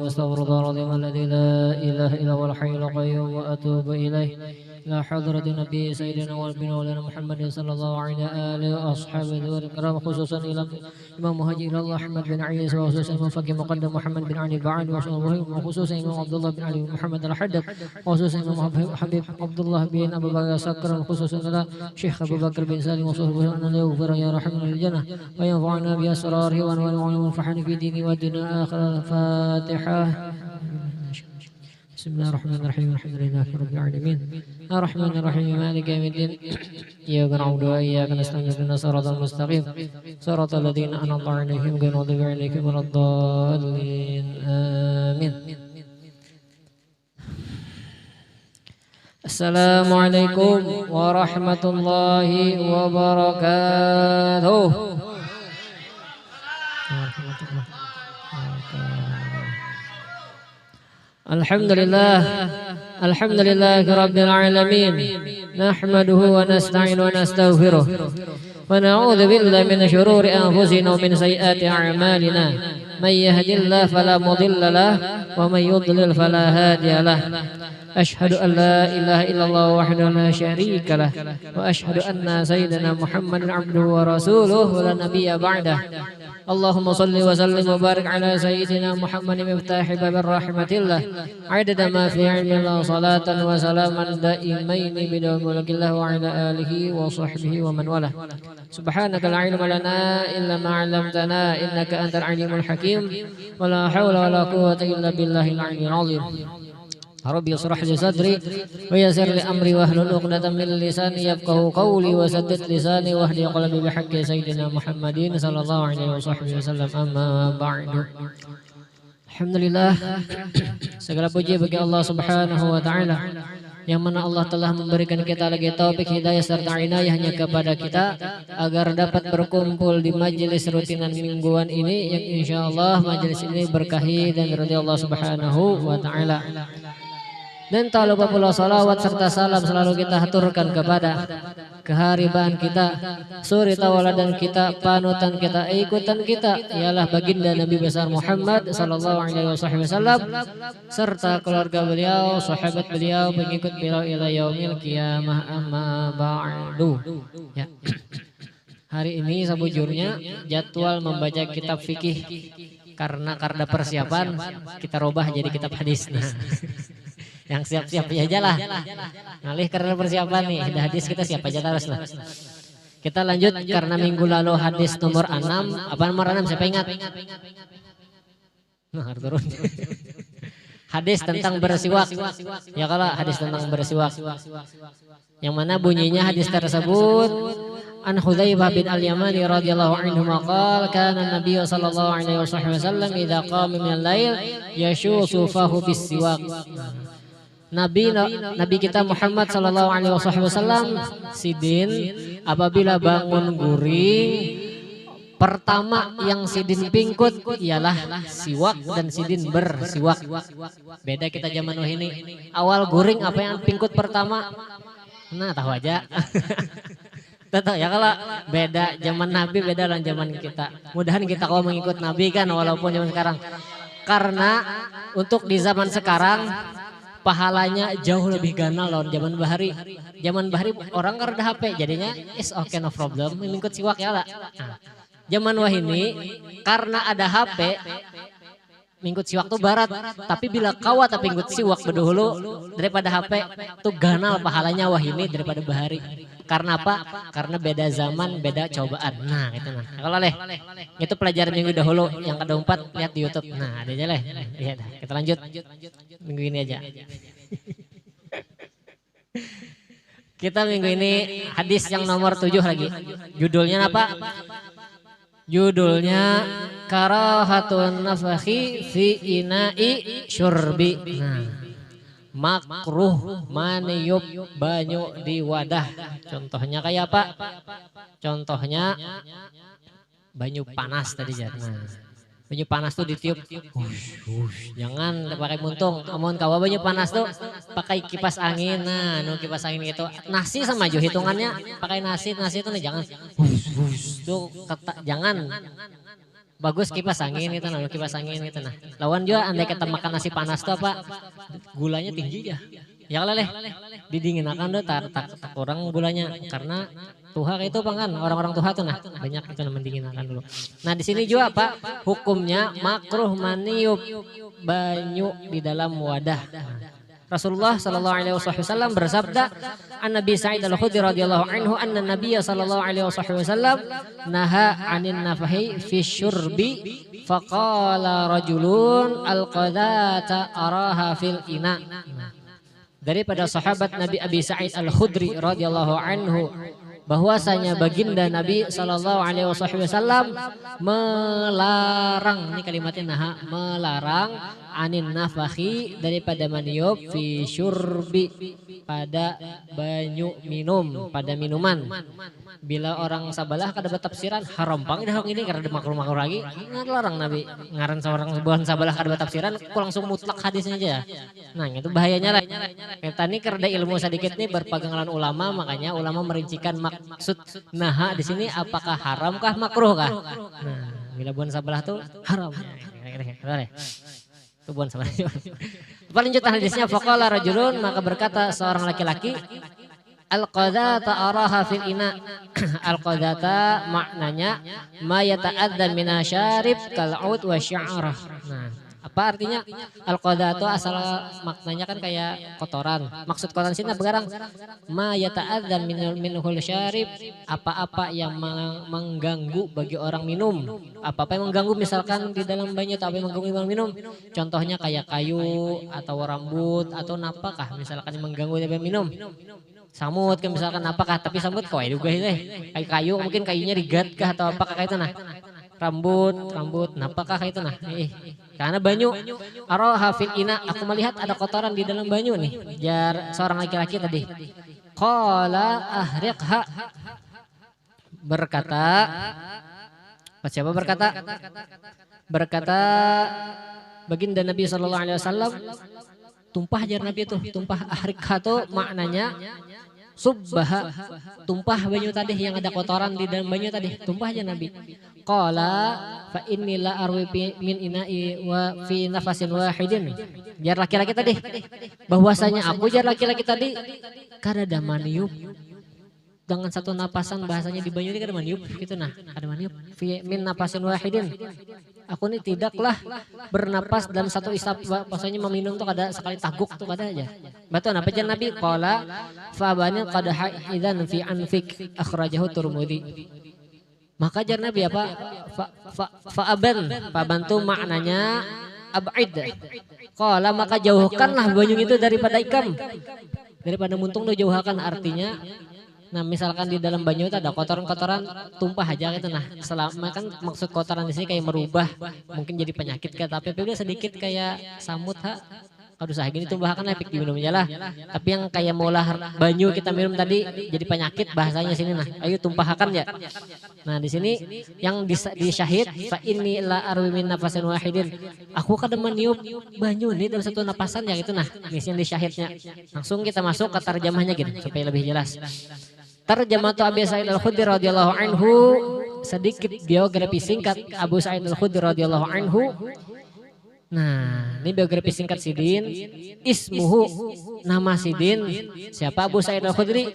واستغفر الله العظيم الذي لا إله إلا هو الحي القيوم وأتوب إليه إلى حضرة النبي سيدنا ونبينا محمد صلى الله عليه آله وأصحابه الكرام خصوصا إلى إمام مهاجر الله أحمد بن عيسى وخصوصا إمام فقيه مقدم محمد بن علي بعد وخصوصا إمام عبد الله بن علي بن محمد الحدث وخصوصا إمام حبيب عبد الله بن أبو بكر سكر وخصوصا إلى شيخ أبو بكر بن سالم وصحبه أن يغفر يا رحمن الجنة وينفعنا بأسراره وأنواره ونفعنا في دينه والدنيا آخر. الفاتحة. بسم الله الرحمن الرحيم الحمد لله رب العالمين الرحمن الرحيم مالك يوم الدين إياك نعبد وإياك نستعين اهدنا الصراط المستقيم صراط الذين أنعمت عليهم غير المغضوب عليهم ولا الضالين آمين. السلام عليكم ورحمة الله وبركاته. Alhamdulillah rabbil alamin nahmaduhu wa nasta'inu wa nastaghfiruh wa na'udzu billahi min syururi anfusina wa min sayyiati a'malina may yahdihillahu fala mudilla lahu wa may yudlil fala hadiya lahu ashhadu an la ilaha illallah wahdahu la syarika lah wa ashhadu anna sayyidina Muhammadan abduhu wa rasuluhu la nabiyya ba'dah. Allahumma salli wa sallim wa barik ala sayyidina Muhammadin miftahi babir rahmatillah adada ma fi ilmillah salatan wa salaman daimaini bidawam mulkillah wa ala alihi wa sahbihi wa man wala. Subhanaka la ilma lana illa ma 'allamtana innaka antal alimul hakim wa la hawla wa la quwwata illa billahil aliyyil azim. Rabbi yashrah li sadri wa yassir li amri wahlul 'uqdatam min lisani yafqahu qawli wa saddid lisani wahdi qalbi bihaqqi sayyidina Muhammadin sallallahu alaihi wasallam amma ba'du. Alhamdulillah, segala puji bagi Allah Subhanahu wa taala yang mana Allah telah memberikan kita lagi taufik hidayah serta inayahnya kepada kita agar dapat berkumpul di majelis rutinan mingguan ini yang insyaallah majelis ini berkahi dan ridha Allah Subhanahu wa taala. Dan tak lupa pula salawat serta salam selalu kita haturkan kepada keharibaan kita, suri tauladan kita, panutan kita, ikutan kita ialah baginda Nabi besar Muhammad sallallahu alaihi wasallam serta keluarga beliau, sahabat beliau, pengikut beliau ila yaumil qiyamah amma ba'du. Ya. Hari ini sebujurnya jadwal membaca kitab fikih karena persiapan kita robah jadi kitab hadis. Nah. Yang siap-siap aja lah. Ngalih karena persiapan nih. Ada hadis kita siap aja terus lah. Kita lanjut karena minggu lalu hadis nomor 6. Apa nomor 6 siapa ingat? Nah, turun. Hadis tentang bersiwak. Ya kalau hadis tentang bersiwak. Yang mana bunyinya hadis tersebut An Hudzaifah bin Al-Yamani radhiyallahu anhu maqala kana Nabi sallallahu alaihi wasallam idza qama min al-lail yashusu fahu bis-siwak. Nabi kita Muhammad sallallahu alaihi wasallam sidin apabila bangun guring pertama yang sidin pingkut ialah siwak dan sidin bersiwak. Beda kita zaman ini. Awal guring apa yang pingkut pertama? Nah, tahu aja. Tahu ya kalau beda zaman Nabi beda dengan zaman kita. Mudahan kita kalau mengikut Nabi kan walaupun zaman sekarang. Karena untuk di zaman sekarang pahalanya jauh lebih ganal loh zaman bahari. Zaman bahari orang kan ada HP jadinya is okay no problem mengikut siwak ya lah. Nah, zaman wahini karena ada HP mingkut siwak tuh barat. Tapi bila kawat tapi mingkut siwak berdahulu daripada HP tuh ganal pahalanya wahini daripada bahari. Karena apa? Karena beda zaman, beda cobaan. Nah, itu nah. Kalau leh, itu pelajaran minggu dahulu yang ke-4 lihat di YouTube. Nah, ada aja leh. Lihat. Kita lanjut. Minggu ini aja. Kita minggu ini hadis yang nomor 7 lagi. Judulnya apa? Judulnya Karahatun nafakhi fi ina'i syurbi. Nah, makruh maniup banyu di wadah. Contohnya kayak apa? Contohnya banyu panas tadi ya. Nah, banyu panas tuh ditiup. Jangan pakai muntung. Amun kawa banyu panas tuh pakai kipas angin. Nah, kipas angin itu nasi sama aja hitungannya. Pakai nasi itu nih jangan. Tuh jangan. bagus kipas angin gitu nah, kipas angin gitu nah. Lawan juga andai kita makan nasi panas tuh apa gulanya tinggi ya. Ya leleh didinginakan tuh tak kurang gulanya karena tuha itu apa kan orang-orang tuha tuh nah banyak itu nah mendinginakan dulu. Nah di sini juga apa hukumnya makruh maniup banyu di dalam wadah. Rasulullah sallallahu alaihi wasallam bersabda, "An Nabi Sa'id Al-Khudri radhiyallahu anhu anna Nabiy sallallahu alaihi wasallam naha 'anin nafahi fi syurbi faqala rajulun al-qadata araha fil ina." Daripada sahabat Nabi Abi Sa'id Al-Khudri radhiyallahu anhu bahwasanya baginda Nabi sallallahu alaihi wasallam melarang, ini kalimatnya naha, melarang anin nafahi daripada maniup fi syurbi pada banyu minum, pada minuman. Bila orang sabalah kada bertafsiran haram pang dah ini karena makruh-makruh lagi ngelarang Nabi ngaran seorang sebuah sabalah kada bertafsiran ku langsung mutlak hadisnya aja. Nah itu bahayanya lah. Kita nih kerda ilmu sedikit nih berpegangan ulama, makanya ulama merincikan maksud naha di sini apakah haram kah makruh kah. Nah bila buan sabalah tuh haram. Itu buan sabalah. Lanjutan hadisnya faqala rajulun, maka berkata seorang laki-laki, al-qadata araha fil ina. Al-qadata maknanya ma yata'addan minasyarib kal'ud wa sya'rah. Nah, apa artinya al-qadatu asal maknanya kan kayak kotoran. Maksud kotoran sini begarang ma yata'addan minhul syarib, apa-apa yang mengganggu bagi orang minum. Apa-apa yang mengganggu misalkan di dalam banyu atau apa yang mengganggu orang minum. Contohnya kayak kayu atau rambut atau napakah misalkan yang mengganggu dia minum. Samut kan misalkan apakah, tapi samut kawai juga kayak kayu mungkin kayunya rigat kah atau apakah kayak itu nah. Rambut napakah kayak itu nah. Karena banyu araha fil ina, aku melihat ada kotoran di dalam banyu nih. Jar seorang laki-laki tadi. Qala ahriqha, berkata siapa berkata? Berkata baginda Nabi sallallahu alaihi wasallam, tumpah jar Nabi itu, tumpah ahriqha itu maknanya subbaha, tumpah banyu tadi yang ada kotoran di dalam banyu tadi, tumpah aja Nabi. Qala fa inni la arwi min ina'i wa fi nafasin wahidin. Jar laki-laki tadi, bahwasanya aku jar laki-laki tadi kada maniup dengan satu napasan, bahasanya di banyu ini kada maniup gitu nah, kada maniup fi min nafasin wahidin. Aku ini tidaklah bernapas dalam satu isap, maksudnya meminum tuh kada sekali taguk tuh kada aja. Betul apa jan Nabi qala fa bani qad idzan fi anfik akhrajahu Tirmidzi. Maka jar Nabi apa fa aban, bantu maknanya ab'id. Qala maka jauhkanlah banyu itu daripada ikam, daripada muntung tuh jauhkan, artinya nah misalkan di dalam banyu itu ada kotoran-kotoran tumpah aja gitu nah. Selama kan maksud kotoran di sini kayak merubah mungkin jadi penyakit kan, tapi udah sedikit kayak samut aduh sah gini tumbahkan epik diminum aja lah. Tapi yang kayak molah banyu kita minum tadi jadi penyakit bahasanya sini nah. Ayo tumpahkan ya. Nah di sini yang di syahid fa inni la arwi min nafasin wahidin. Aku kada meniup banyu nih dalam satu napasan ya gitu nah. Ini yang di syahidnya. Langsung kita masuk ke tarjamahnya gitu supaya lebih jelas. Tarjamatu Abi Sa'id Al-Khudri radhiyallahu anhu, sedikit biografi singkat Abu Sa'id Al-Khudri radhiyallahu anhu. Nah, ini biografi singkat Sidin. Ismuhu, nama Sidin siapa? Abu Sa'id Al-Khudri,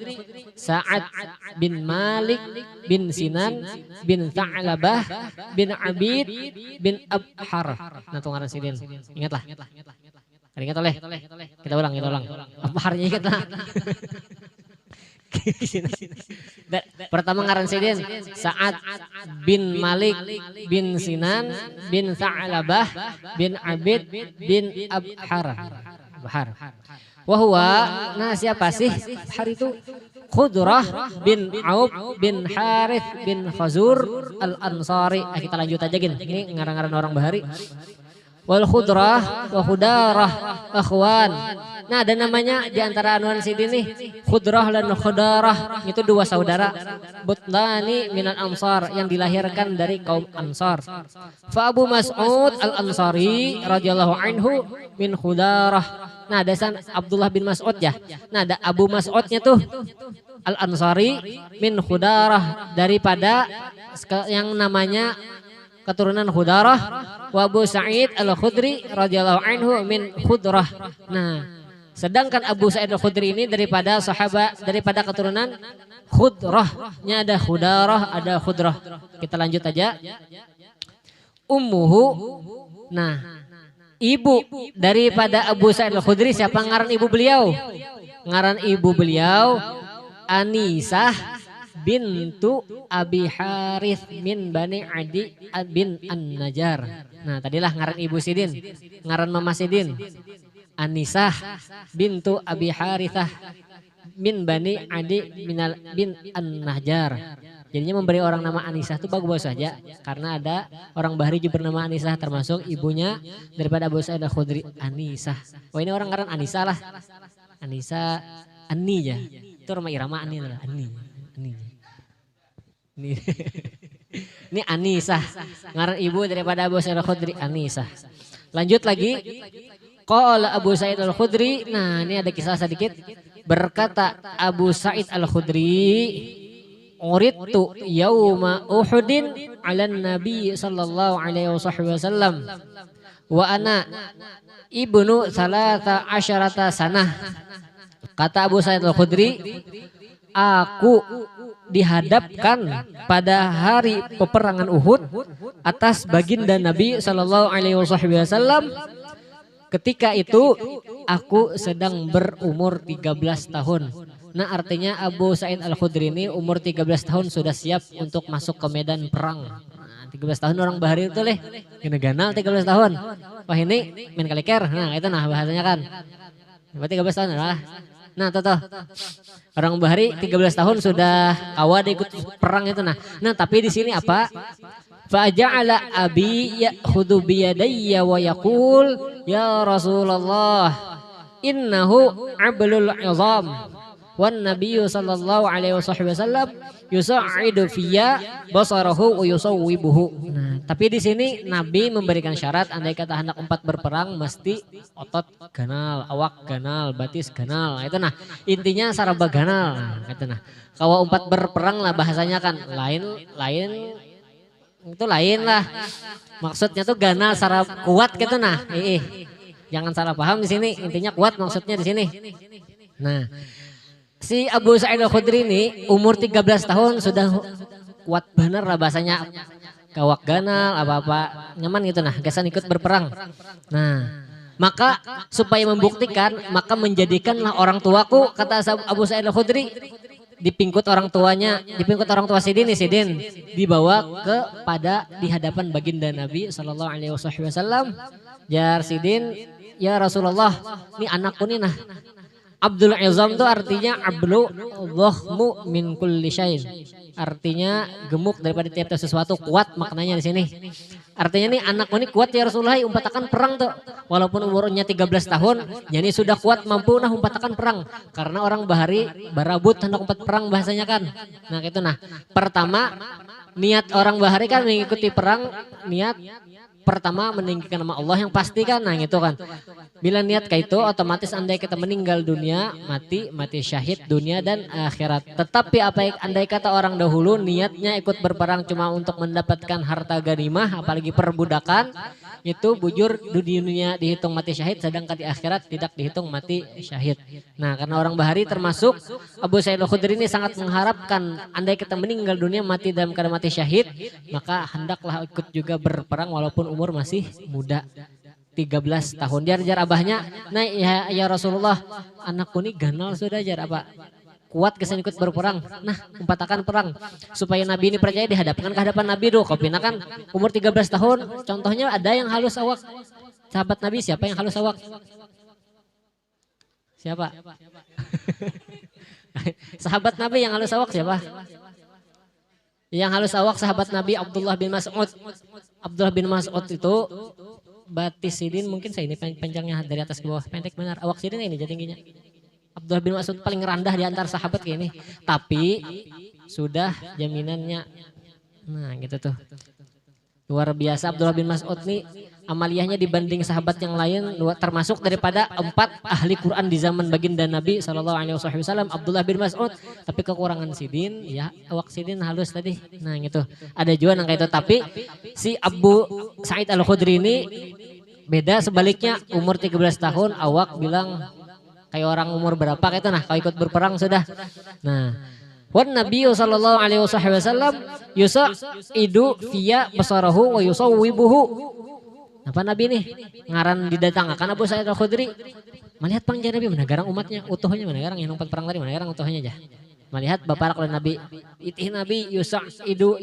Sa'ad bin Malik bin Sinan bin Tha'labah bin Abid bin Abhar. Nah, itu ngaran Sidin. Ingatlah. Ingat oleh. Kita ulang. Abharnya ingatlah. Pertama ngaran Sidin Sa'ad bin Malik bin Sinan bin Tha'labah bin Abid bin Abhar. Wahwa, nah siapa sih hari itu? Khudrah bin Auf bin Harith bin Khazur al-Ansari. Kita lanjut aja gini. Ini ngarang-ngarang orang Bahari. Wal Khudrah wa Khudarah akhwan. Nah ada namanya di antara anuan Sidin nih, Khudrah dan Khudarah, itu dua saudara. Butlani minan Ansar, yang dilahirkan dari kaum Ansar. Fa Abu Mas'ud al-Ansari radhiyallahu anhu min Khudarah. Nah ada Abdullah bin Mas'ud ya. Nah ada Abu Mas'udnya tuh al-Ansari min Khudarah, daripada yang namanya keturunan Khudrah, wa Abu Sa'id Al-Khudri radhiyallahu anhu min Khudrah. Nah, sedangkan Abu Sa'id Al-Khudri ini daripada sahabat, daripada keturunan Khudrah-nya ada Khudarah, ada Khudrah. Kita lanjut aja. Ummuhu. Nah, ibu daripada Abu Sa'id Al-Khudri siapa ngaran ibu beliau? Ngaran ibu beliau Anisah bintu Abi Harith min Bani Adi bin An-Najjar. Nah, tadilah ngaran ibu Sidin, ngaran mama Sidin. Anisah bintu Abi Harithah min Bani Adi bin An-Najjar. Jadinya memberi orang nama Anisah itu bagus saja karena ada orang Bahri juga bernama Anisah termasuk ibunya daripada Abu Sa'id Al-Khudri, Anisah. Oh, ini orang ngaran Anisah lah. Anisah Ani ya. Itu rumah irama Ani adalah Ani. Ini Anisah. Ngaran ibu daripada Abu Sa'id Al-Khudri, Anisah. Lanjut lagi. Qala Abu Sa'id Al-Khudri. Nah, ini ada kisah sedikit. Berkata Abu Sa'id Al-Khudri, "Uridtu yauma Uhudin 'alan Nabi sallallahu alaihi wasallam wa ana ibnu salata asyarata sanah." Kata Abu Sa'id Al-Khudri, aku dihadapkan pada hari peperangan Uhud atas baginda Nabi sallallahu alaihi wasallam. Ketika itu aku sedang berumur 13 tahun. Nah, artinya Abu Sa'id Al-Khudri ini umur 13 tahun sudah siap untuk masuk ke medan perang. Nah, 13 tahun orang Bahari itu leh, ganal 13 tahun. Wah, ini main kaliker. Nah, itu nah bahasanya kan. Berarti 13 tahun lah. Nah, tuh. Orang Bahari 13 tahun sudah awal ikut perang itu nah. Nah, tapi di sini apa? Faja'ala abi ya'khudhu biyadayya wa yaqul ya Rasulullah innahu ablul izam wan nabiyyu sallallahu alaihi wasallam yusa'idu fiyya basarahu wa yusawwibuhu. Nah, tapi di sini Nabi memberikan syarat andai kata hendak empat berperang mesti otot ganal, awak ganal, batis ganal. Nah, itu nah intinya saraba ganal. Nah, itu nah. Kalau empat berperang lah bahasanya kan lain itu lain lah. Maksudnya tuh ganal secara kuat gitu nah. Jangan salah paham di sini. Intinya kuat maksudnya di sini. Nah, si Abu Sa'id Al-Khudri ini umur 13 tahun sudah kuat bener lah bahasanya. Kawak ganal apa-apa nyaman gitu nah. Gasan ikut berperang. Nah, maka supaya membuktikan maka menjadikanlah orang tuaku kata Abu Sa'id Al-Khudri dipingkut orang tuanya, dipingkut orang tua Sidin dibawa kepada di hadapan baginda Nabi sallallahu alaihi wasallam. Jar Sidin, ya Rasulullah, ini anakku nih nah. Abdul Izam itu artinya ablu dhahmu min kulli syai'in. Artinya gemuk daripada tiap-tiap sesuatu, kuat maknanya di sini. Artinya nih anakku ini kuat ya Rasulullah, umpatakan perang tuh. Walaupun umurnya 13 tahun, jadi sudah kuat mampu nah umpatakan perang. Karena orang Bahari barabut hendak umpat perang bahasanya kan. Nah gitu nah. Pertama niat orang Bahari kan mengikuti perang, niat pertama meninggikan nama Allah yang pasti kan, nah gitu kan. Bila niat kayak itu otomatis andai kita meninggal dunia mati syahid dunia dan akhirat. Tetapi apa andai kata orang dahulu niatnya ikut berperang cuma untuk mendapatkan harta ganimah apalagi perbudakan, itu bujur di dunia dihitung mati syahid sedangkan di akhirat tidak dihitung mati syahid. Nah, karena orang Bahari termasuk Abu Sa'id Al-Khudri ini sangat mengharapkan andai kita meninggal dunia mati dalam keadaan mati syahid, maka hendaklah ikut juga berperang walaupun umur masih muda. 13 tahun. Jar abahnya, nah ya Rasulullah, anakku ini ganal sudah jar apa? Kuat kesan ikut berperang. Nah, umpatakan perang. Supaya Nabi ini percaya dihadapkan ke hadapan Nabi doh. Kopina kan umur 13 tahun. Contohnya ada yang halus awak. Sahabat Nabi siapa yang halus awak? Siapa? Sahabat Nabi yang halus awak siapa? Yang halus awak sahabat Nabi Abdullah bin Mas'ud. Abdullah bin Mas'ud itu batis Sidin mungkin saya ini panjangnya dari atas ke bawah pendek benar. Awak Sidin ini jadi tingginya. Abdullah bin Mas'ud paling rendah di antara sahabat kayak ini. Tapi sudah jaminannya. Nah gitu tuh. Luar biasa Abdullah bin Mas'ud nih amaliyahnya dibanding sahabat yang lain termasuk daripada 4 ahli Quran di zaman baginda Nabi SAW Abdullah bin Mas'ud, tapi kekurangan sidin ya awak sidin halus tadi. Nah gitu ada juga yang kayak itu, tapi si Abu Sa'id Al-Khudri ini beda sebaliknya, umur 13 tahun awak bilang kayak orang umur berapa kayak itu, nah kalau ikut berperang sudah. Nah wan Nabi sallallahu alaihi wasallam yusa'idu fiya basarahu wa yusawwibuhu. Apa Nabi nih ngaran didatangkan Abu Sa'id Al-Khudri melihat panjang Nabi menegarang umatnya utuhnya, menegarang yang numpat perang tadi menegarang utuhnya aja. Melihat bapak oleh Nabi, itih Nabi yusa'idu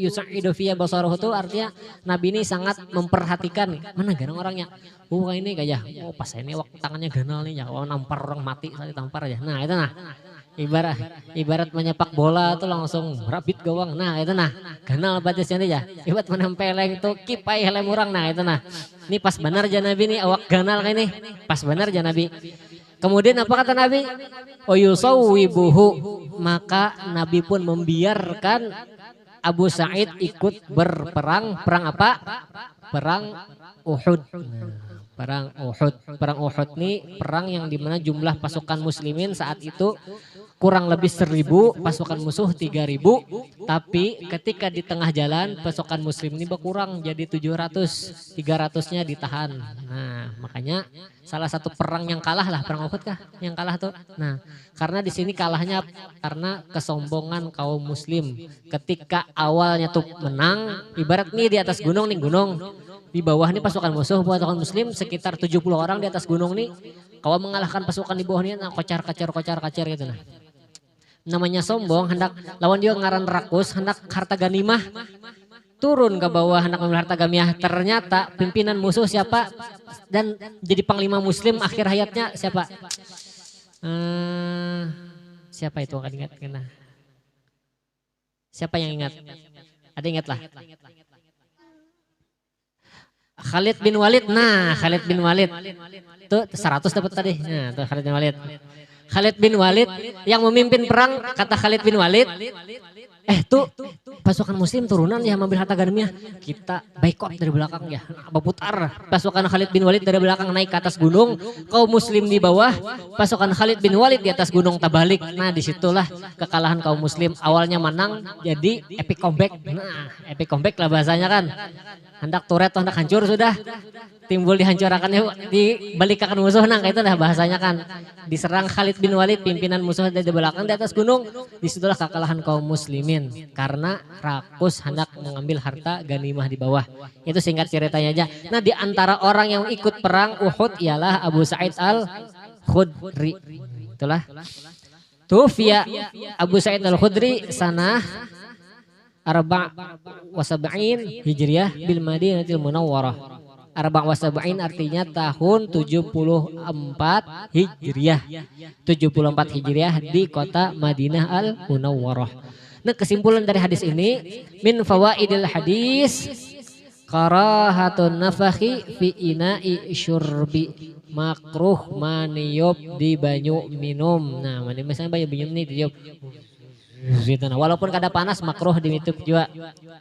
fiya basarahu itu artinya Nabi ini sangat memperhatikan mana garang orangnya. Ini kayak pas ini waktu tangannya ganal nih ya, nampar orang mati saat ditampar aja. Nah itu nah ibarat menyepak bola tuh langsung rabit gawang. Nah itu nah ganal batasnya nih ya. Ibarat menempeleng tuh kipai helm orang. Nah itu nah. Ini pas benar aja Nabi nih awak ganal kayak ini. Pas benar aja Nabi. Kemudian apa kata Nabi? Oyusawwibuhu, maka Nabi pun membiarkan Abu Sa'id ikut berperang. Perang apa? Perang Uhud. Perang Uhud. Perang Uhud ini perang yang dimana jumlah pasukan muslimin saat itu kurang lebih 1000, pasukan musuh 3000, tapi ketika di tengah jalan pasukan muslim ini berkurang jadi 700, 300-nya ditahan. Nah makanya salah satu perang yang kalah lah, perang Uhud kah yang kalah tuh. Nah karena di sini kalahnya karena kesombongan kaum muslim. Ketika awalnya tuh menang, ibarat nih di atas gunung nih, gunung di bawah nih pasukan musuh, pasukan muslim sekitar 70 orang di atas gunung nih, kau mengalahkan pasukan di bawah nih, nah kocar kacir gitu nah. Namanya sombong, hendak lawan dia ngaran rakus, hendak harta ganimah, turun ke bawah hendak mengambil harta ganimah. Ternyata pimpinan musuh siapa dan jadi panglima muslim akhir hayatnya siapa? Siapa itu akan ingat kena? Siapa yang ingat? Ada ingat lah. Khalid bin Walid. Nah Khalid bin Walid tuh 100 dapat tadi. Nah tuh Khalid bin Walid. Khalid bin Walid yang memimpin perang, kata Khalid bin Walid, tuh pasukan muslim turunan ya mengambil harta ganimnya, kita boikot dari belakang ya, berputar pasukan Khalid bin Walid dari belakang naik ke atas gunung, kaum muslim di bawah, pasukan Khalid bin Walid di atas gunung terbalik. Nah disitulah kekalahan kaum muslim, awalnya menang jadi epic comeback. Nah epic comeback lah bahasanya kan, hendak turret hendak hancur sudah, timbul dihancurkan dibalikkan musuh, nah itu dah bahasanya kan. Diserang Khalid bin Walid, pimpinan musuh dari belakang di atas gunung, disitulah kekalahan kaum muslimin karena rakus hendak mengambil harta ganimah di bawah. Itu singkat ceritanya aja. Nah di antara orang yang ikut perang Uhud ialah Abu Sa'id Al-Khudri. Itulah Tufiya Abu Sa'id Al-Khudri sanah Arba' wa Sab'in Hijriyah bil Madinatil Munawwarah. Arba' wa Sab'in artinya tahun 74 Hijriyah. 74 Hijriyah di kota Madinah Al-Munawwarah. Nah kesimpulan dari hadis ini, min fawaidil hadis karahatun nafakhi fi ina'i syurbi, makruh maniup di banyu minum. Nah misalnya banyu minum nih ditiup. Walaupun kada panas makruh ditutup juga,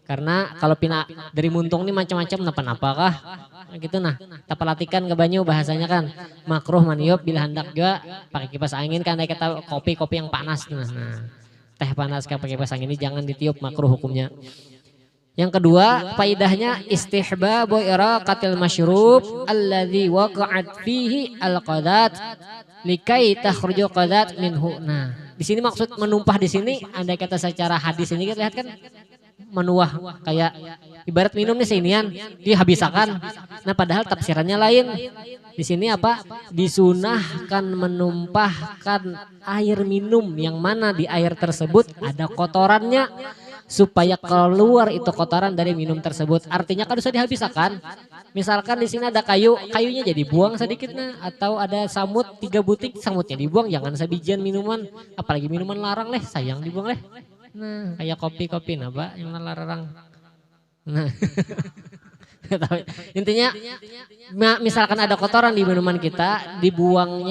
karena kalau pina dari muntung nih macam-macam napa-napa kah gitu nah, tapalatikan ke banyu bahasanya kan makruh maniup bila hendak juga pakai kipas angin kan, kita kopi yang panas nah teh panas kan pakai kipas angin ini jangan ditiup, makruh hukumnya. Yang kedua faidahnya istihbabu iraqatil masyrub alladzi waqa'at fihi alqadat likai takhruju qadat minhu. Nah di sini maksud menumpah di sini, andai kata secara hadis ini kita lihat kan menuah kayak ibarat minum nih seinian dihabisakan. Nah padahal tafsirannya lain. Di sini apa? Disunahkan menumpahkan air minum yang mana di air tersebut ada kotorannya supaya keluar itu kotoran dari minum tersebut. Artinya kan bisa dihabisakan. Misalkan di sini ada kayunya jadi buang sedikitnya, atau ada samut 3 butik samutnya dibuang, jangan sebijian minuman, apalagi minuman larang leh, sayang dibuang leh. Nah kayak kopi napa yang larang. Nah intinya misalkan ada kotoran di minuman kita, dibuang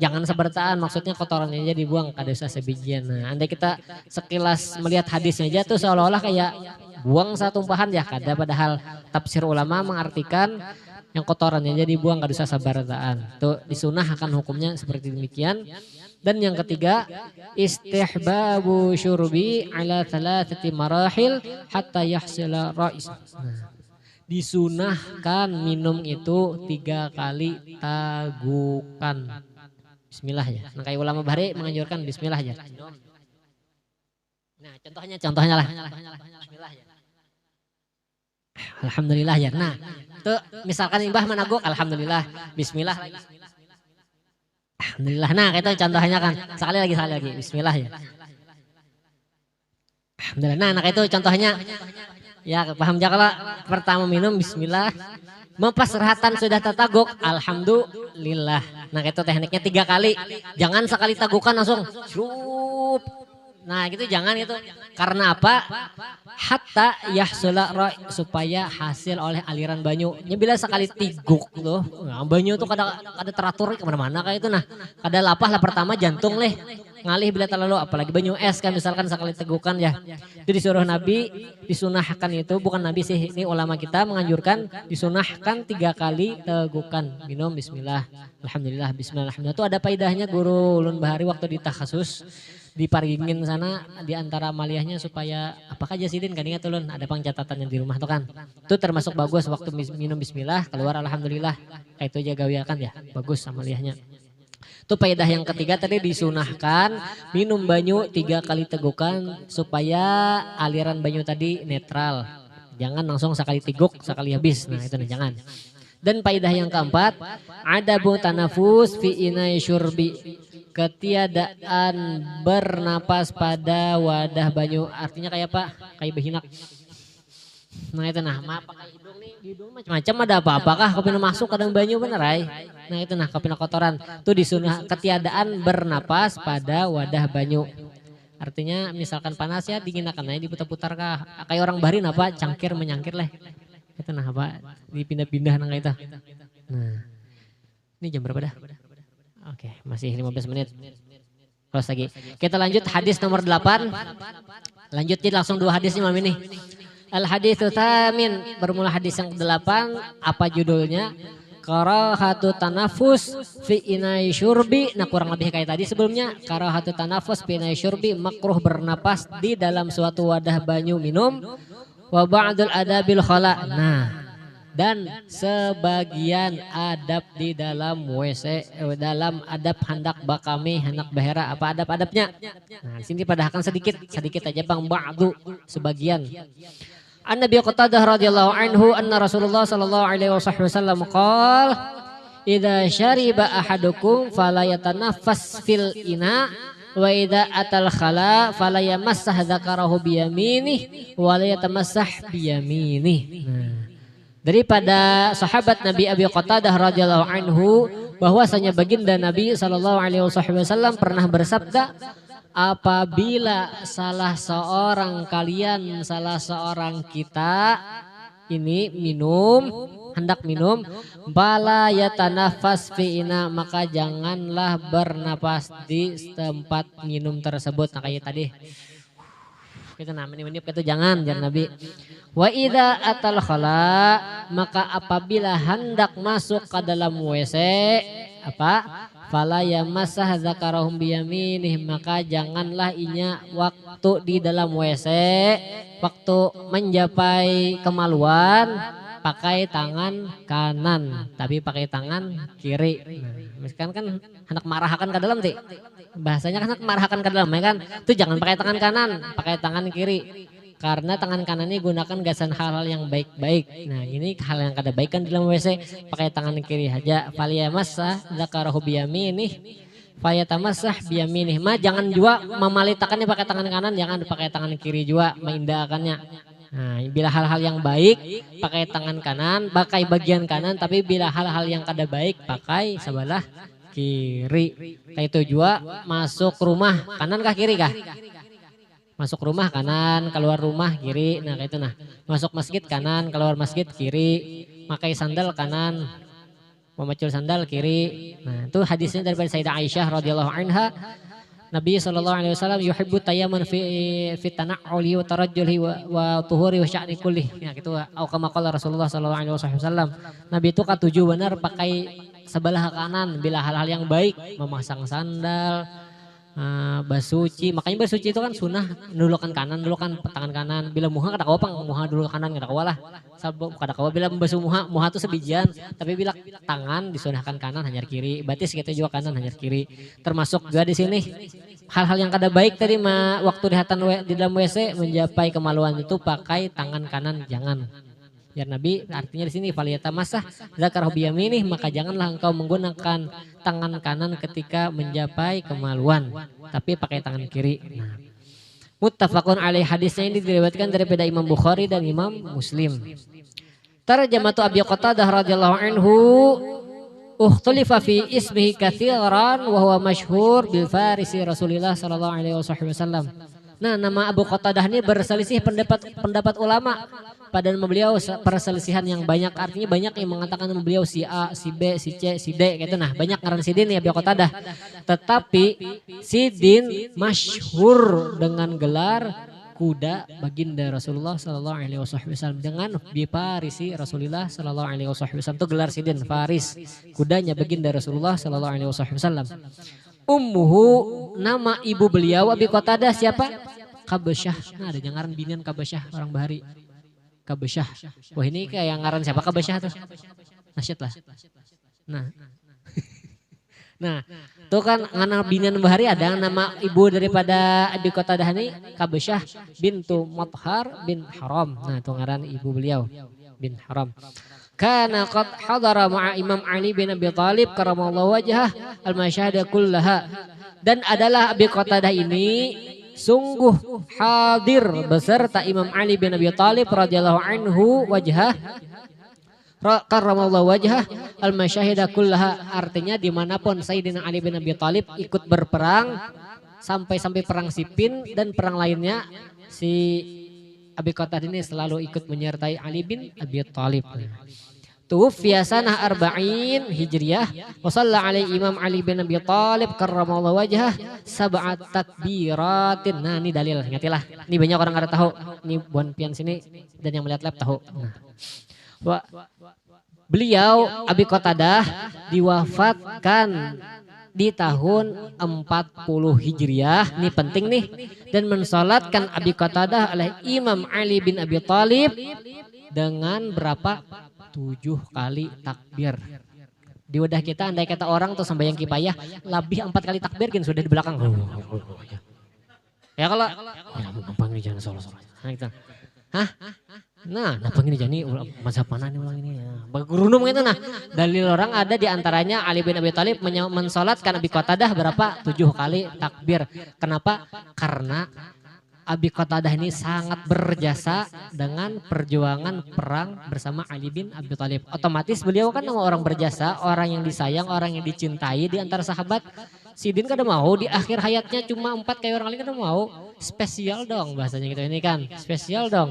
jangan sebertaan, maksudnya kotorannya aja dibuang, kada usah sebijian. Nah andai kita sekilas melihat hadisnya aja tuh seolah-olah kayak buang satu tumpahan ya kada, padahal tafsir ulama mengartikan yang kotorannya jadi buang kada usah sabarataan. Tuh disunahkan hukumnya seperti demikian. Dan yang ketiga, istihbabu syurbi ala thalathati marahil hatta yahsila ra'is. Disunahkan minum itu 3 kali tagukan. Bismillah ya. Nah, kayak ulama bahari menganjurkan bismillah ya. Nah, contohnya lah. Bismillah ya. Alhamdulillah ya. Nah, tuh misalkan imbah menaguk alhamdulillah, bismillah lagi. Alhamdulillah. Nah, itu contohnya kan. Sekali lagi. Bismillah ya. Alhamdulillah. Nah, itu contohnya. Ya, paham ya kalau pertama minum bismillah. Mempasrahatan sudah tertaguk, alhamdulillah. Nah, itu tekniknya 3 kali. Jangan sekali tagukan langsung. Syup. Nah, gitu jangan itu. Karena apa? Hatta yahsula supaya hasil oleh aliran banyu. Ya bila sekali tiguk tuh, nah, banyu tuh kada teratur kemana-mana kayak itu. Nah, kada lapah lah pertama jantung leh. Ngalih bila terlalu, apalagi banyu es kan misalkan sekali tegukan ya. Itu disuruh Nabi, disunahkan itu, bukan Nabi sih, ini ulama kita menganjurkan disunahkan 3 kali tegukan. Minum bismillah, alhamdulillah, bismillah, alhamdulillah. Itu ada faedahnya guru ulun bahari waktu di takhasus di Paringin sana di antara maliyahnya supaya apakah jasidin kan ingat ulun ada pangcatatannya di rumah tuh kan. Itu termasuk bagus waktu minum bismillah keluar alhamdulillah. Kayak itu aja gawiakan ya, bagus amaliyahnya. Itu faedah yang ketiga tadi disunahkan minum banyu 3 kali tegukan supaya aliran banyu tadi netral. Jangan langsung sekali tiguk, sekali habis. Nah itu nih jangan. Dan faedah yang keempat, adabu tanafus fi inai syurbi. Ketiadaan bernapas pada wadah banyu. Artinya kayak apa? Kayak behinak. Nah itu nah, pakai hidung nih, di hidung macam-macam ada apa-apakah kopina masuk kadang banyu bener ay. Nah itu nah kopina kotoran. Itu disunah ketiadaan bernapas pada wadah banyu. Artinya misalkan panas ya dinginakan aja diputar-putar kah. Kayak orang bahari apa cangkir menyangkir lah. Itu nah apa dipindah-pindah nang itu. Nah. Ini jam berapa dah? Oke, masih 15 menit. Terus lagi. Kita lanjut hadis nomor 8. Lanjut jadi langsung 2 hadis malam ini. Al-haditsu tsamin, bermula hadis yang ke-8, apa judulnya? Karahatu tanafus fi inai syurbi. Nah kurang lebih kayak tadi sebelumnya. Karahatu tanafus fi inai syurbi, makruh bernapas di dalam suatu wadah banyu minum. Wa ba'dul adabil khala. Nah, dan sebagian adab di dalam WC, dalam adab hendak bakami, hendak bahera, apa adab-adabnya. Nah, di sini padahkan sedikit aja bang, ba'du, sebagian. An-Nabi Qatadah radhiyallahu anhu anna Rasulullah sallallahu alaihi wasallam qala idza syariba ahadukum fala yatanaffas fil ina wa idza atal khala fala yamassah dzakarahu bi yaminih wa la yatamassah bi yaminih. Daripada sahabat Nabi Abi Qatadah radhiyallahu anhu bahwasanya baginda Nabi sallallahu alaihi wasallam pernah bersabda, apabila salah seorang kalian, salah seorang kita ini hendak minum, bala yatanafas fi ina, maka janganlah bernapas di tempat minum tersebut. Nah kayak tadi. Kita menip itu jangan Nabi. Wa idza atal khala, maka apabila hendak masuk ke dalam WC apa? Fala yamassah zakarahum biyaminih, maka janganlah inya waktu di dalam WC, waktu mencapai kemaluan pakai tangan kanan, tapi pakai tangan kiri. Nah, misalkan kan hendak marahkan ke dalam sih. Bahasanya kan hendak marahkan ke dalam ya kan. Itu jangan pakai tangan kanan, pakai tangan kiri. Karena tangan kanan ini gunakan gasan hal-hal yang baik-baik. Nah ini hal yang kada baik kan di dalam WC, pakai tangan kiri aja. Faliyamassah dzakarahu biyaminih, fayatamassah biyaminih. Jangan juga memalitakannya pakai tangan kanan, jangan pakai tangan kiri juga mengindahkannya. Nah bila hal-hal yang baik pakai tangan kanan, pakai bagian kanan, tapi bila hal-hal yang kada baik pakai sebelah kiri. Kayak itu juga masuk rumah kanan kah kiri kah? Masuk rumah kanan, keluar rumah kiri. Nah kayak itu nah. Masuk masjid kanan, keluar masjid kiri. Pakai sandal kanan, memacul sandal kiri. Nah itu hadisnya daripada Sayyidah Aisyah radhiyallahu anha. Nabi sallallahu alaihi wasallam yuhibbu tayammun fi tana'uli wa tarajjuli wa tuhuri wa sya'ni kulli. Ya gitu au kama qala Rasulullah sallallahu alaihi wasallam. Nabi itu katuju benar pakai sebelah kanan bila hal-hal yang baik, memasang sandal, basuci. Makanya basuci itu kan sunnah, dulukan kanan, dulukan tangan kanan. Bila muha kada kawa pang muha dulu kanan kada kawa lah. Kada kawa bila membasuh muha itu sebijian, tapi bila tangan disunahkan kanan hanyar kiri, batis kita juga kanan hanyar kiri. Termasuk juga di sini hal-hal yang kada baik tadi waktu di dalam WC mencapai kemaluan itu pakai tangan kanan jangan. Ya Nabi artinya di sini faliyata masah zakarahu biyaminih, maka janganlah engkau menggunakan tangan kanan ketika mencapai kemaluan, tapi pakai tangan kiri. Nah, muttafaqun alaih, hadisnya ini diriwayatkan daripada Imam Bukhari dan Imam Muslim. Tarjamatu Abi Qatadah radhiyallahu anhu ukhtulifa fi ismihi katsiran wa huwa masyhur bil farisi Rasulillah sallallahu alaihi wasallam. Nah, nama Abu Qatadah ini berselisih pendapat ulama. Pada nama beliau perselisihan yang banyak, artinya banyak yang mengatakan nama beliau si A, si B, si C, si D gitu. Nah, banyak ngaran Sidin ya Abu Qatadah. Tetapi Sidin masyhur dengan gelar kuda baginda Rasulullah sallallahu alaihi wasallam, dengan biparisi Rasulullah sallallahu alaihi wasallam. Itu gelar Sidin, Faris, kudanya baginda Rasulullah sallallahu alaihi wasallam. Ummuhu, nama ibu beliau Abi Qatadah siapa? Kabasyah. Nah, ada yang ngaran binian Kabasyah, orang Bahari. Kabasyah. Wah, ini kayak ngaran siapa Kabasyah tuh? Nasyid lah. Nah, itu kan anak binian Bahari, ada nama ibu daripada Abi Qatadah ini Kabasyah bintu Mathar bin Haram. Nah, itu ngaran ibu beliau bin Haram. Kana qad hadara ma'a Imam Ali bin Abi Thalib karamallahu wajhah al-masyahada kullaha. Dan adalah Abi Qatadah ini sungguh hadir beserta Imam Ali bin Abi Thalib radhiyallahu anhu wajhah karramallahu wajhah al-masyahida kullaha, artinya dimanapun Sayyidina Ali bin Abi Thalib ikut berperang sampai perang Siffin dan perang lainnya, si Abi Qatadah ini selalu ikut menyertai Ali bin Abi Thalib. Tuwfiya sanah arba'in hijriyah wa shalla alaihi Imam Ali bin Abi Thalib karramallahu wajhah sab'at takbiratin. Nah, ini dalil, ingatilah. Ini banyak orang enggak tahu. Ini buan pian sini dan yang melihat lab tahu. Nah. Beliau Abi Qatadah diwafatkan di tahun 40 Hijriah. Ini penting nih. Dan mensalatkan Abi Qatadah oleh Imam Ali bin Abi Thalib dengan berapa? 7 kali takbir. Di wadah kita andai kata orang tuh sembahyang kipayah lebih 4 kali takbir kan sudah di belakang. Ya kalau gampang ini jangan solo-solo. Nah gitu. Hah? Nah, napa ini jani mazhab mana nih ulang ini ya. Bagurunum gitu nah. Dalil orang ada di antaranya Ali bin Abi Thalib mensolatkan Abi Qatadah berapa? 7 kali takbir. Kenapa? Karena Abi Qatadah ini sangat berjasa dengan perjuangan perang bersama Ali bin Abi Thalib. Otomatis beliau kan orang berjasa, orang yang disayang, orang yang dicintai di antara sahabat. Sidin kada mau di akhir hayatnya cuma 4 kayak orang lain kada mau. Spesial dong bahasanya gitu ini kan. Spesial dong.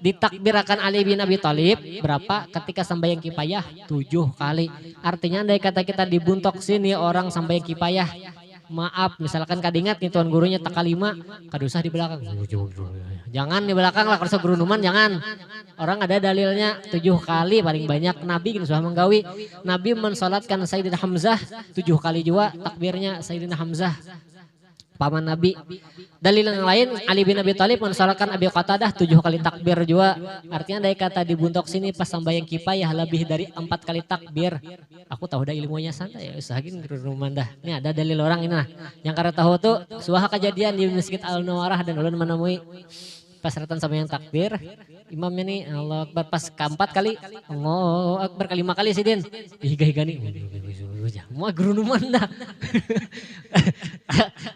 Ditakbirakan Ali bin Abi Thalib berapa ketika sambayang kipayah? 7 kali. Artinya andai kata kita dibuntok sini orang sambayang kipayah, maaf misalkan kadingat nih tuan gurunya tak kalima, kadusah di belakang. Jangan di belakang lah, kalau guru numan jangan. Orang ada dalilnya 7 kali paling banyak. Nabi gini sudah menggawi. Nabi mensolatkan Sayyidina Hamzah 7 kali juga takbirnya Sayyidina Hamzah, paman Nabi. Dalil yang lain Ali bin Abi Thalib mensolatkan Abi Qatadah 7 kali takbir juga. Artinya dari kata dibuntok sini pas sambayang kipayah lebih dari 4 kali takbir. Aku tahu dah ilmunya santai ya usahakin rumah dah. Ini ada dalil orang ini nah. Yang karena tahu tuh suah kejadian di Masjid Al-Nawarah dan ulun menemui pas ratan sambayang takbir. Imamnya nih Allah Akbar pas keempat kali, Allah Akbar kelima kali Sidin. Higa-higa nih. Mau gerunuman dah.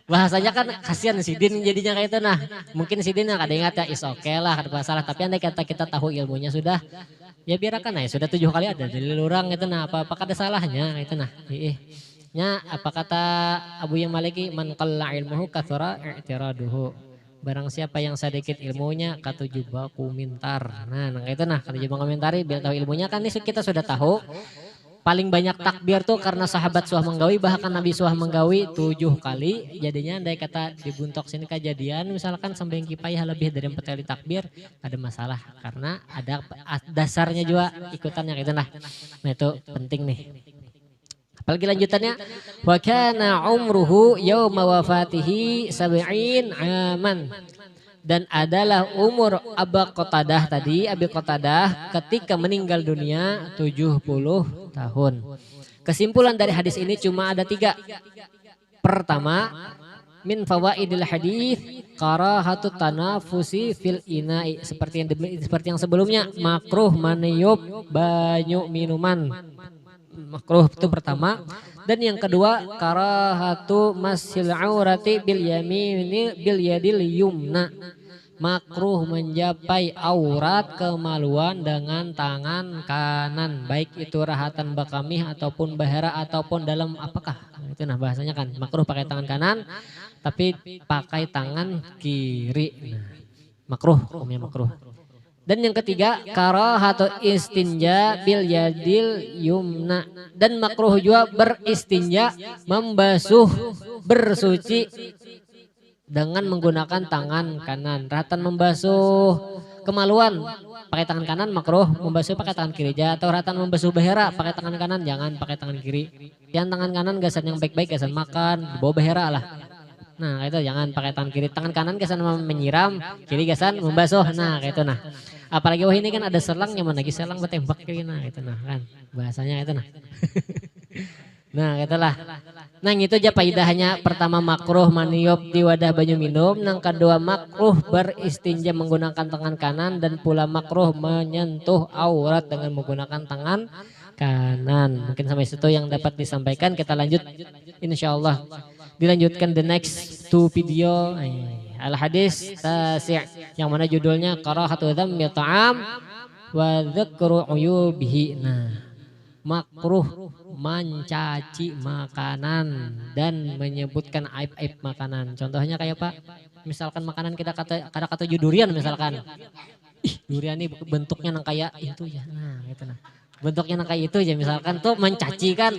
Bahasanya kan kasihan Sidin jadinya kayak itu nah. Mungkin Sidin yang kada ingat ya is oke lah kada masalah, tapi andai kata kita tahu ilmunya sudah ya biarkan ya sudah 7 kali ada dalil orang itu nah, apa ada salahnya itu nah. Nya apa kata Abu Yang Maliki, man qalla ilmuhu katsara i'tiraduhu. Barang siapa yang sedikit ilmunya katujuba komentar. Nah itu nah katujuba komentari biar tahu ilmunya kan ini kita sudah tahu. paling banyak takbir tuh karena sahabat suah menggawi, bahkan Nabi suah menggawi 7 kali. Jadinya andai kata dibuntok sini kejadian misalkan sampai kipayah lebih dari 4 kali takbir, ada masalah karena ada dasarnya juga ikutannya gitu nah. Nah itu penting nih. Apalagi lanjutannya, wa kana umruhu yauma wafatihi sab'in aman. Dan adalah umur Abi Qatadah ketika meninggal dunia 70 tahun. Kesimpulan dari hadis ini cuma ada 3. Pertama, min fawaidil hadis karahatu tanafusi fil ina'i, seperti yang sebelumnya, makruh meniup banyu minuman. Makruh itu pertama. Dan yang kedua, karahatu masil aurati bil yamini bil yadil yumna. Makruh menjapai aurat kemaluan dengan tangan kanan, baik itu rahatan bakamih ataupun bahara ataupun dalam apakah. Itu nah bahasanya kan makruh pakai tangan kanan tapi pakai tangan kiri. Nah, makruh, hukumnya makruh. Dan yang ketiga, karahatu istinja bil yadil yumna. Dan makruh juga beristinja, membasuh, bersuci dengan menggunakan tangan kanan. Ratan membasuh kemaluan pakai tangan kanan makruh, membasuh pakai tangan kiri aja. Atau ratan membasuh behera pakai tangan kanan, jangan pakai tangan kiri. Yang tangan kanan gasan yang baik-baik, gasan makan, dibawa behera lah. Nah itu jangan pakai tangan kiri. Tangan kanan gasan menyiram, kiri gasan membasuh. Nah kayak itu nah. Apalagi wah ini kan ada selangnya, mana lagi selang bertembak kiri, nah itu nah kan bahasanya itu nah. Nah itulah. Nah itu aja faedahnya. Pertama makruh maniup di wadah banyu minum. Yang kedua makruh beristinja menggunakan tangan kanan. Dan pula makruh menyentuh aurat dengan menggunakan tangan kanan. Mungkin sampai situ yang dapat disampaikan. Kita lanjut insyaallah. Dilanjutkan the next 2 video. Al-hadis tasi' yang mana judulnya karahatu dhammi ta'am wa dzikru uyubihi. Nah, makruh mencaci makanan dan menyebutkan aib-aib makanan. Contohnya kayak Pak, misalkan makanan kita kata durian misalkan. Ih, durian ini bentuknya nang kayak itu ya. Nah, gitu nah. Bentuknya kayak itu ya misalkan tuh mencaci kan,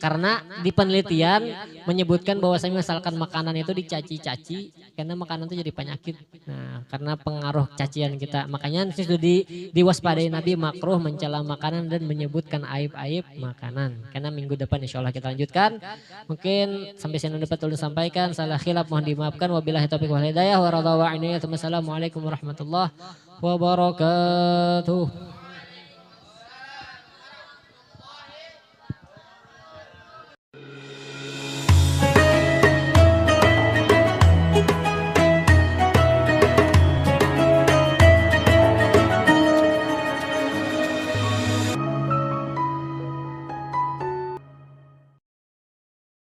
karena di penelitian menyebutkan bahwasanya misalkan makanan itu dicaci-caci karena makanan itu jadi penyakit. Nah karena pengaruh cacian kita, makanya itu diwaspadai Nabi makruh mencela makanan dan menyebutkan aib-aib makanan. Karena minggu depan insya Allah kita lanjutkan. Mungkin sampai sini dapat ulun sampaikan, salah khilaf mohon dimaafkan. Wabillahi taufiq wal hidayah wa radha wa inayah. Wassalamualaikum warahmatullahi wabarakatuh.